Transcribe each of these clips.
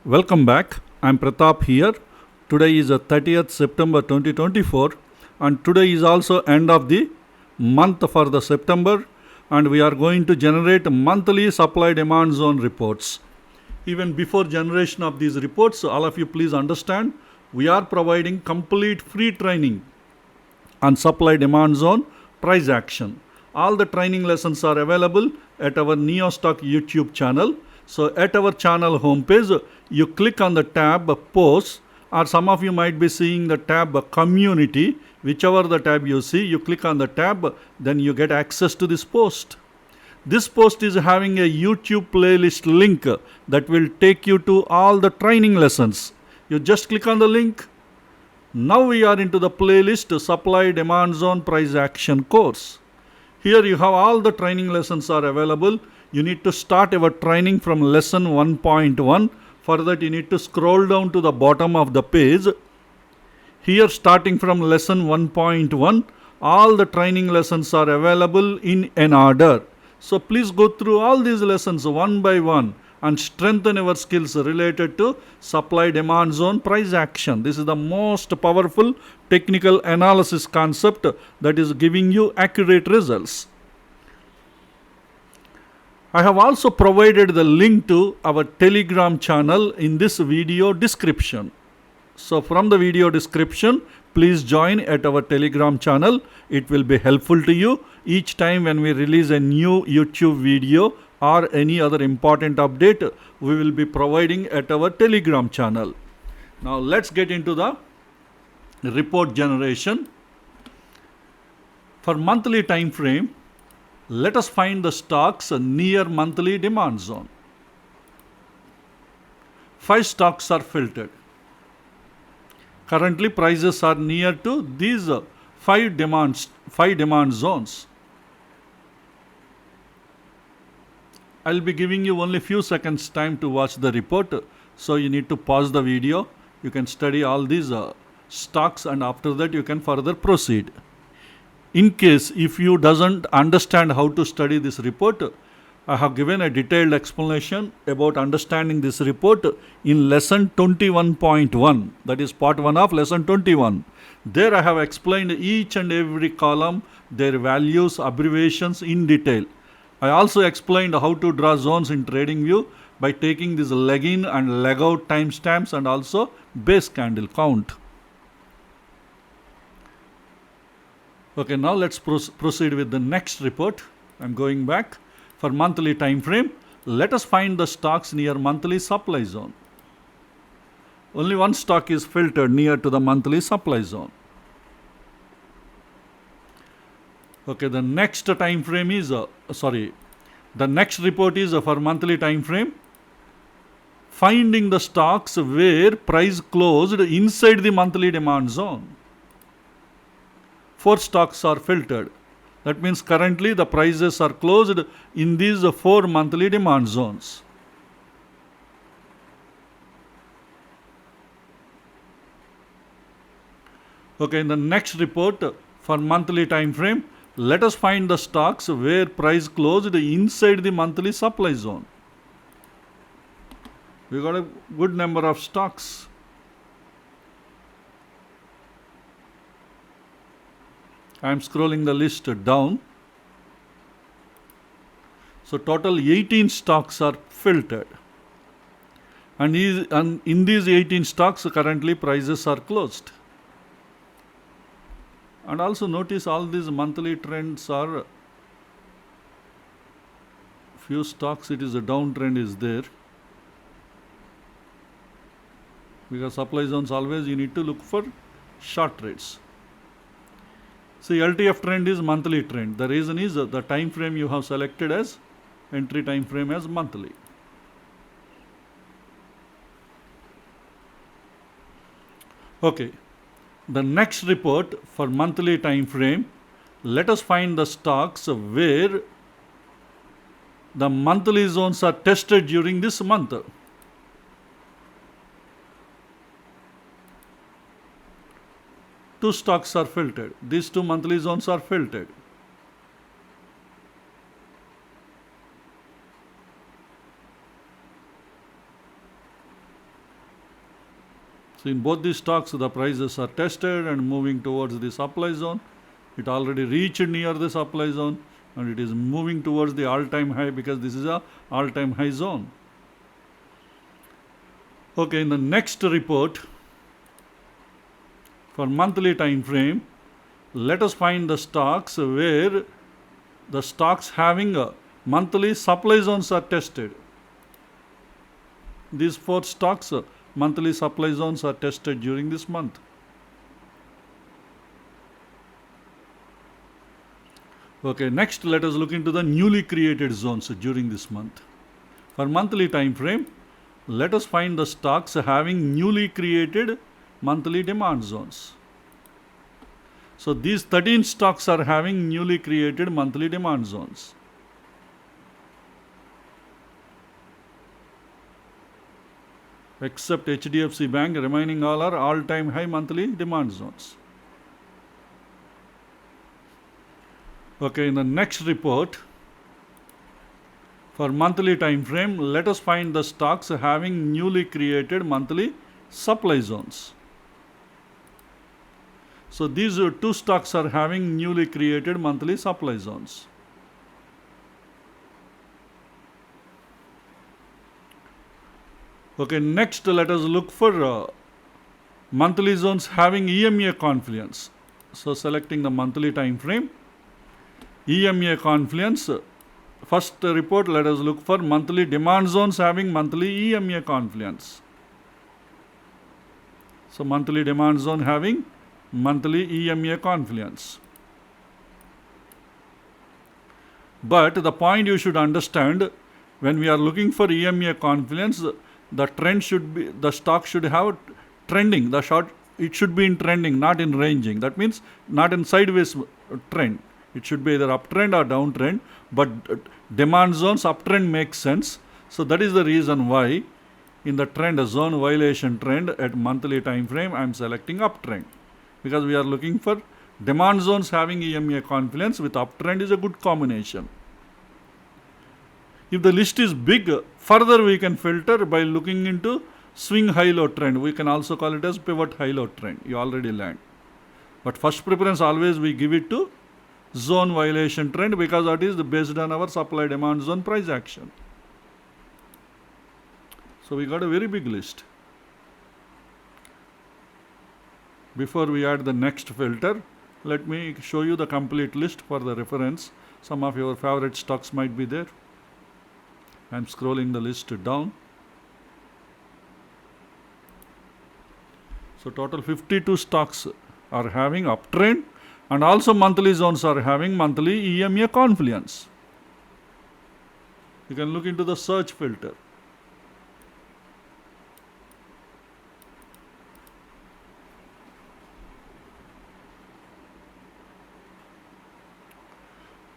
Welcome back. I'm Pratap here. Today is the 30th September 2024 and today is also end of the month for the September and we are going to generate monthly supply demand zone reports. Even before generation of these reports, all of you please understand we are providing complete free training on supply demand zone price action. All the training lessons are available at our NeoStock YouTube channel. So at our channel homepage, you click on the tab posts, or some of you might be seeing the tab community. Whichever the tab you see, you click on the tab, then you get access to this post. This post is having a YouTube playlist link that will take you to all the training lessons. You just click on the link. Now we are into the playlist Supply Demand Zone Price Action course. Here you have all the training lessons are available. You need to start your training from lesson 1.1. For that you need to scroll down to the bottom of the page. Here starting from lesson 1.1, all the training lessons are available in an order. So please go through all these lessons one by one and strengthen your skills related to supply demand zone price action. This is the most powerful technical analysis concept that is giving you accurate results. I have also provided the link to our Telegram channel in this video description. So from the video description, please join at our Telegram channel. It will be helpful to you each time when we release a new YouTube video or any other important update we will be providing at our Telegram channel. Now let's get into the report generation. For monthly time frame, let us find the stocks near monthly demand zone. 5 stocks are filtered. Currently prices are near to these 5 demand zones. I'll be giving you only few seconds time to watch the report. So you need to pause the video. You can study all these stocks and after that you can further proceed. In case if you doesn't understand how to study this report, I have given a detailed explanation about understanding this report in lesson 21.1. That is part 1 of lesson 21. There I have explained each and every column, their values, abbreviations in detail. I also explained how to draw zones in TradingView by taking this leg in and leg out timestamps and also base candle count. Okay, now let's proceed with the next report. I'm going back. For monthly time frame, let us find the stocks near monthly supply zone. Only one stock is filtered near to the monthly supply zone. Okay, the next time frame is, the next report is for monthly time frame. Finding the stocks where price closed inside the monthly demand zone. 4 stocks are filtered. That means currently the prices are closed in these 4 monthly demand zones. Okay, in the next report for monthly time frame, let us find the stocks where price closed inside the monthly supply zone. We got a good number of stocks. I am scrolling the list down. So total 18 stocks are filtered. And in these 18 stocks currently prices are closed. And also notice all these monthly trends are few stocks it is a downtrend is there. Because supply zones always you need to look for short trades. See, LTF trend is monthly trend. The reason is the time frame you have selected as entry time frame as monthly. Okay. The next report for monthly time frame, let us find the stocks where the monthly zones are tested during this month. Two stocks are filtered. These 2 monthly zones are filtered. So in both these stocks, the prices are tested and moving towards the supply zone. It already reached near the supply zone and it is moving towards the all-time high because this is a all-time high zone. Okay, in the next report for monthly time frame, let us find the stocks where the stocks having a monthly supply zones are tested. These 4 stocks monthly supply zones are tested during this month. Okay, next let us look into the newly created zones during this month. For monthly time frame, let us find the stocks having newly created monthly demand zones. So these 13 stocks are having newly created monthly demand zones. Except HDFC Bank, remaining all are all-time high monthly demand zones. Okay, in the next report, for monthly time frame, let us find the stocks having newly created monthly supply zones. So these 2 stocks are having newly created monthly supply zones. Okay, next let us look for monthly zones having EMA confluence. So selecting the monthly time frame, EMA confluence. First report, let us look for monthly demand zones having monthly EMA confluence. So monthly demand zone having monthly EMA confluence. But the point you should understand, when we are looking for EMA confluence, the trend should be, the stock should have trending, the short, it should be in trending, not in ranging. That means not in sideways trend. It should be either uptrend or downtrend, but demand zones uptrend makes sense. So that is the reason why in the trend, a zone violation trend at monthly time frame, I am selecting uptrend, because we are looking for demand zones having EMA confluence with uptrend is a good combination. If the list is big, further we can filter by looking into swing high-low trend. We can also call it as pivot high-low trend. You already learned. But first preference always we give it to zone violation trend because that is based on our supply demand zone price action. So we got a very big list. Before we add the next filter, let me show you the complete list for the reference. Some of your favorite stocks might be there. I am scrolling the list down. So total 52 stocks are having uptrend, and also monthly zones are having monthly EMA confluence. You can look into the search filter.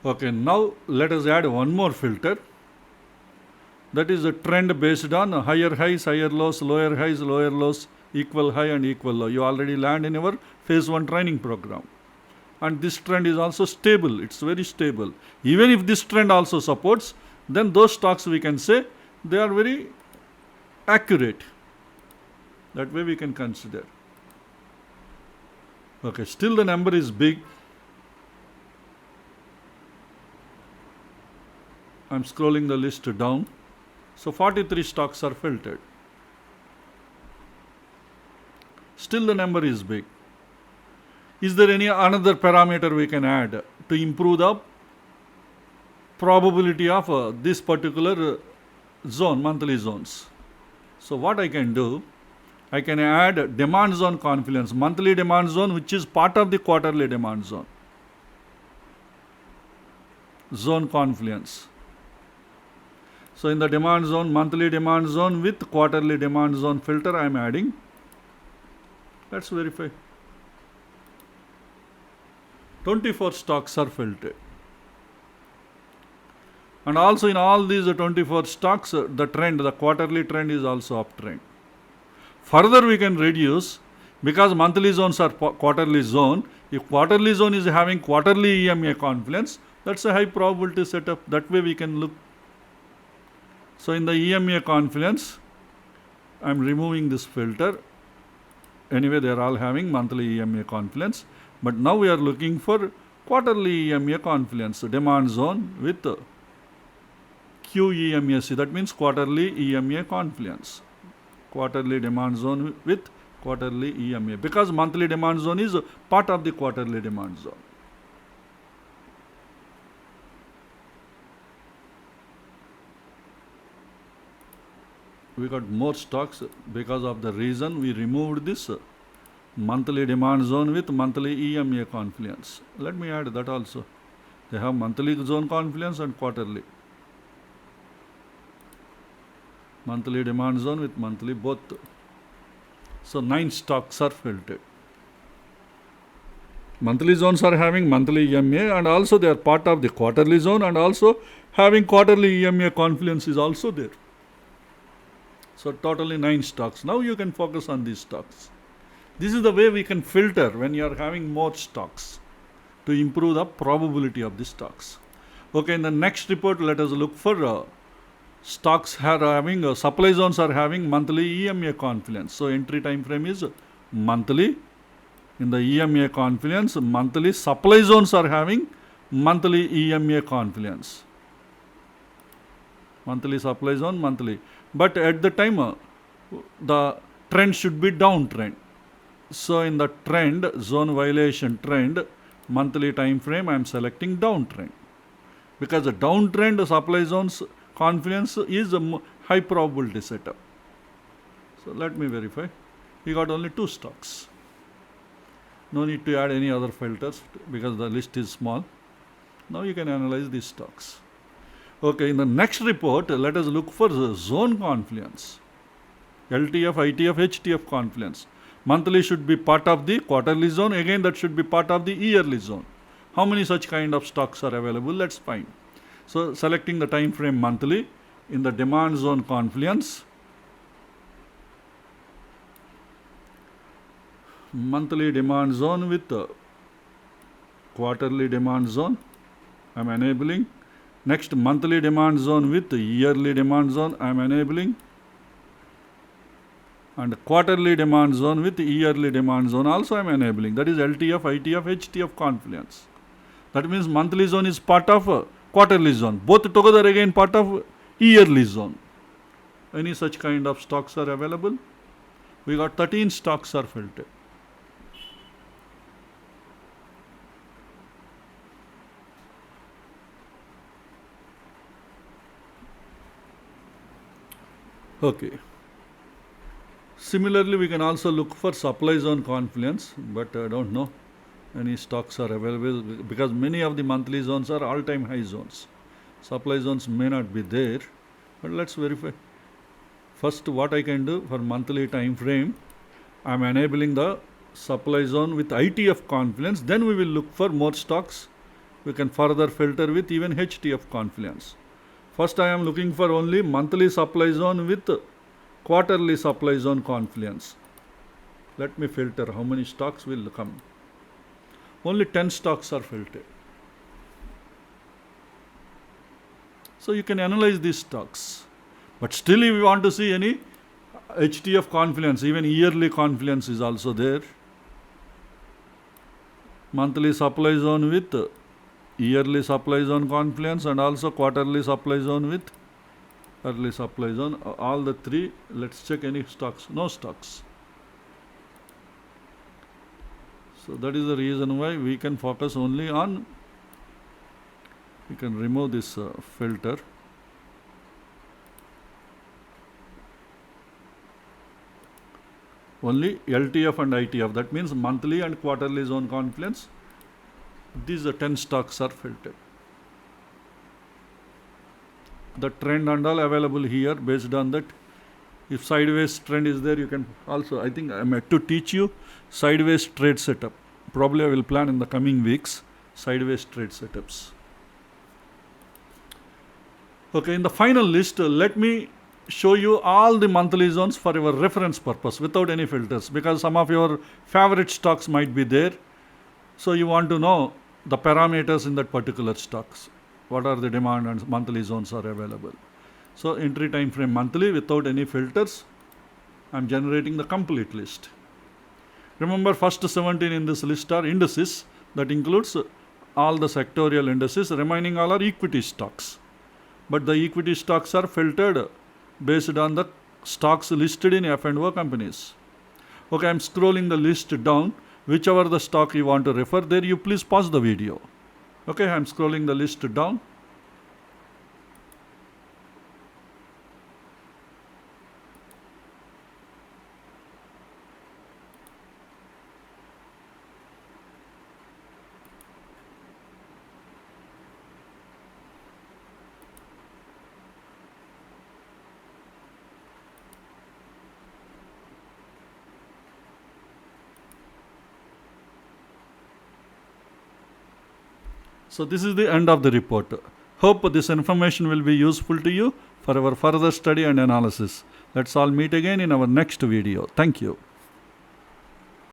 Okay, now let us add one more filter. That is a trend based on higher highs, higher lows, lower highs, lower lows, equal high and equal low. You already learned in our phase 1 training program. And this trend is also stable. It's very stable. Even if this trend also supports, then those stocks we can say they are very accurate. That way we can consider. Okay, still the number is big. I'm scrolling the list down. So 43 stocks are filtered. Still the number is big. Is there any another parameter we can add to improve the probability of this particular zone, monthly zones? So what I can do, I can add demand zone confluence, monthly demand zone which is part of the quarterly demand zone. Zone confluence. So in the demand zone, monthly demand zone with quarterly demand zone filter I am adding. Let's verify. 24 stocks are filtered. And also in all these 24 stocks, the trend, the quarterly trend is also uptrend. Further we can reduce, because monthly zones are quarterly zone. If quarterly zone is having quarterly EMA confluence, that's a high probability setup. That way we can look. So in the EMA confluence, I am removing this filter. anyway they are all having monthly EMA confluence, but now we are looking for quarterly EMA confluence, demand zone with QEMAC, that means quarterly EMA confluence, quarterly demand zone with quarterly EMA, because monthly demand zone is part of the quarterly demand zone. We got more stocks because of the reason we removed this monthly demand zone with monthly EMA confluence. Let me add that also. They have monthly zone confluence and quarterly. Monthly demand zone with monthly both. So 9 stocks are filtered. Monthly zones are having monthly EMA, and also they are part of the quarterly zone, and also having quarterly EMA confluence is also there. So totally 9 stocks. Now you can focus on these stocks. This is the way we can filter when you are having more stocks to improve the probability of the stocks. Okay, in the next report, let us look for stocks are having, supply zones are having monthly EMA confluence. So entry time frame is monthly. In the EMA confluence, monthly supply zones are having monthly EMA confluence. Monthly supply zone, monthly. But at the time, the trend should be downtrend. So in the trend, zone violation trend, monthly time frame, I am selecting downtrend. Because the downtrend supply zones confluence is a high probability setup. So let me verify. We got only 2 stocks. No need to add any other filters because the list is small. Now you can analyze these stocks. Okay, in the next report, let us look for the zone confluence. LTF, ITF, HTF confluence. Monthly should be part of the quarterly zone. Again, that should be part of the yearly zone. How many such kind of stocks are available? Let's find. So selecting the time frame monthly in the demand zone confluence. Monthly demand zone with quarterly demand zone. I am enabling. Next, monthly demand zone with yearly demand zone, I am enabling. And quarterly demand zone with yearly demand zone also I am enabling. That is LTF, ITF, HTF confluence. That means monthly zone is part of quarterly zone. Both together again part of yearly zone. Any such kind of stocks are available? We got 13 stocks are filtered. Okay. Similarly, we can also look for supply zone confluence, but I don't know any stocks are available because many of the monthly zones are all-time high zones. Supply zones may not be there, but let's verify. First, what I can do for monthly time frame, I am enabling the supply zone with ITF confluence. Then we will look for more stocks. We can further filter with even HTF confluence. First, I am looking for only monthly supply zone with quarterly supply zone confluence. Let me filter how many stocks will come. Only 10 stocks are filtered. So you can analyze these stocks. But still, if you want to see any HTF confluence, even yearly confluence is also there. Monthly supply zone with yearly supply zone confluence and also quarterly supply zone with early supply zone. All the 3. Let's check any stocks. No stocks. So that is the reason why we can focus only on, we can remove this filter. Only LTF and ITF, that means monthly and quarterly zone confluence. These 10 stocks are filtered. The trend and all available here based on that. If sideways trend is there, you can also, I think I am yet to teach you sideways trade setup. Probably I will plan in the coming weeks sideways trade setups. Okay, in the final list, let me show you all the monthly zones for your reference purpose without any filters, because some of your favorite stocks might be there. So you want to know the parameters in that particular stocks. What are the demand and monthly zones are available. So entry time frame monthly without any filters. I am generating the complete list. Remember, first 17 in this list are indices. That includes all the sectorial indices. Remaining all are equity stocks. But the equity stocks are filtered based on the stocks listed in F&O companies. Okay, I'm scrolling the list down. Whichever the stock you want to refer, there you please pause the video. Okay, I'm scrolling the list down. So this is the end of the report. Hope this information will be useful to you for our further study and analysis. Let's all meet again in our next video. Thank you.